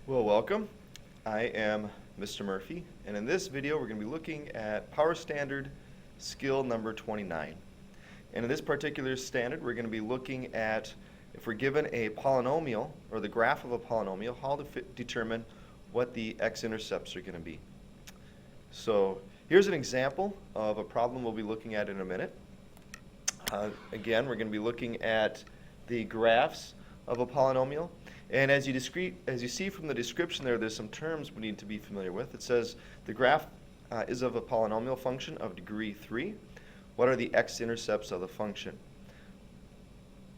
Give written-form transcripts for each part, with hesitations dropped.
Well, welcome. I am Mr. Murphy, and in this video we're going to be looking at Power Standard skill number 29. And in this particular standard we're going to be looking at, if we're given a polynomial or the graph of a polynomial, how to determine what the x-intercepts are going to be. So here's an example of a problem we'll be looking at in a minute. Again, we're going to be looking at the graphs of a polynomial. And as you see from the description there's some terms we need to be familiar with. It says the graph is of a polynomial function of degree 3. What are the x-intercepts of the function?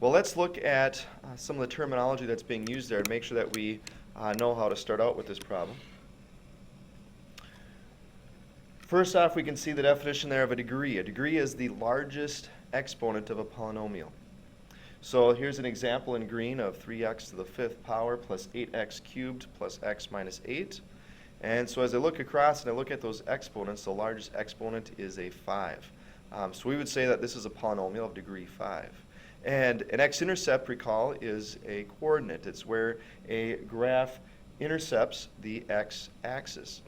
Well, let's look at some of the terminology that's being used there and make sure that we know how to start out with this problem. First off, we can see the definition there of a degree. A degree is the largest exponent of a polynomial. So here's an example in green of 3x to the 5th power plus 8x cubed plus x minus 8. And so as I look across and I look at those exponents, the largest exponent is a 5. So we would say that this is a polynomial of degree 5. And an x-intercept, recall, is a coordinate. It's where a graph intercepts the x-axis.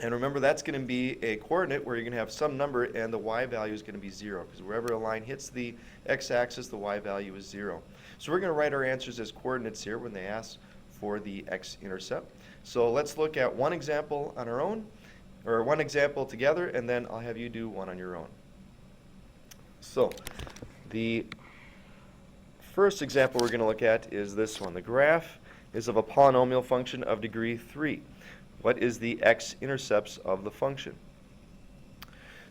And remember, that's going to be a coordinate where you're going to have some number and the y value is going to be 0, because wherever a line hits the x-axis, the y value is 0. So we're going to write our answers as coordinates here when they ask for the x-intercept. So let's look at one example on our own, or one example together, and then I'll have you do one on your own. So the first example we're going to look at is this one. The graph is of a polynomial function of degree 3. What is the x-intercepts of the function?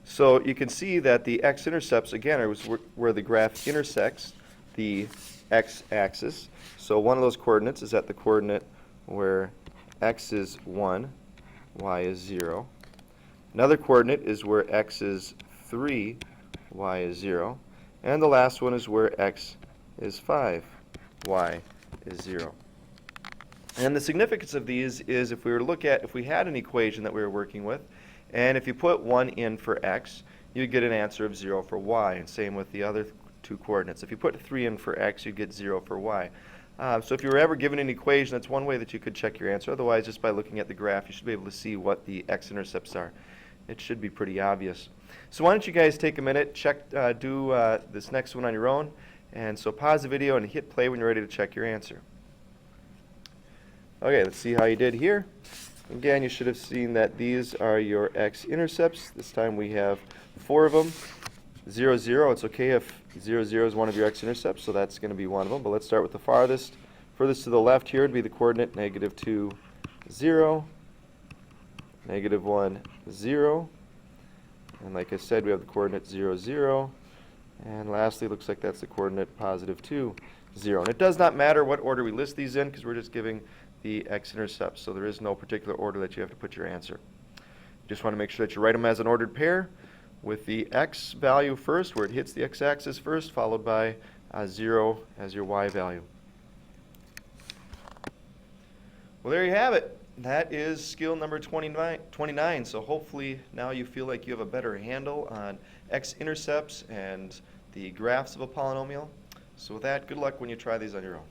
So you can see that the x-intercepts, again, are where the graph intersects the x-axis. So one of those coordinates is at the coordinate where x is 1, y is 0. Another coordinate is where x is 3, y is 0. And the last one is where x is 5, y is 0. And the significance of these is if we were to look at, if we had an equation that we were working with, and if you put 1 in for x, you'd get an answer of 0 for y, and same with the other two coordinates. If you put 3 in for x, you'd get 0 for y. So if you were ever given an equation, that's one way that you could check your answer. Otherwise, just by looking at the graph, you should be able to see what the x-intercepts are. It should be pretty obvious. So why don't you guys take a minute, do this next one on your own, and so pause the video and hit play when you're ready to check your answer. Okay, let's see how you did here. Again, you should have seen that these are your x-intercepts. This time we have 4 of them. 0, 0. It's okay if 0, 0 is one of your x-intercepts, so that's going to be one of them. But let's start with the farthest. Furthest to the left here would be the coordinate -2, 0, -1, 0. And like I said, we have the coordinate 0, 0. And lastly, looks like that's the coordinate +2, 0. And it does not matter what order we list these in, because we're just giving the x-intercepts, so there is no particular order that you have to put your answer. You just want to make sure that you write them as an ordered pair, with the x value first, where it hits the x-axis first, followed by 0 as your y value. Well, there you have it. That is skill number 29. So hopefully now you feel like you have a better handle on x-intercepts and the graphs of a polynomial. So with that, good luck when you try these on your own.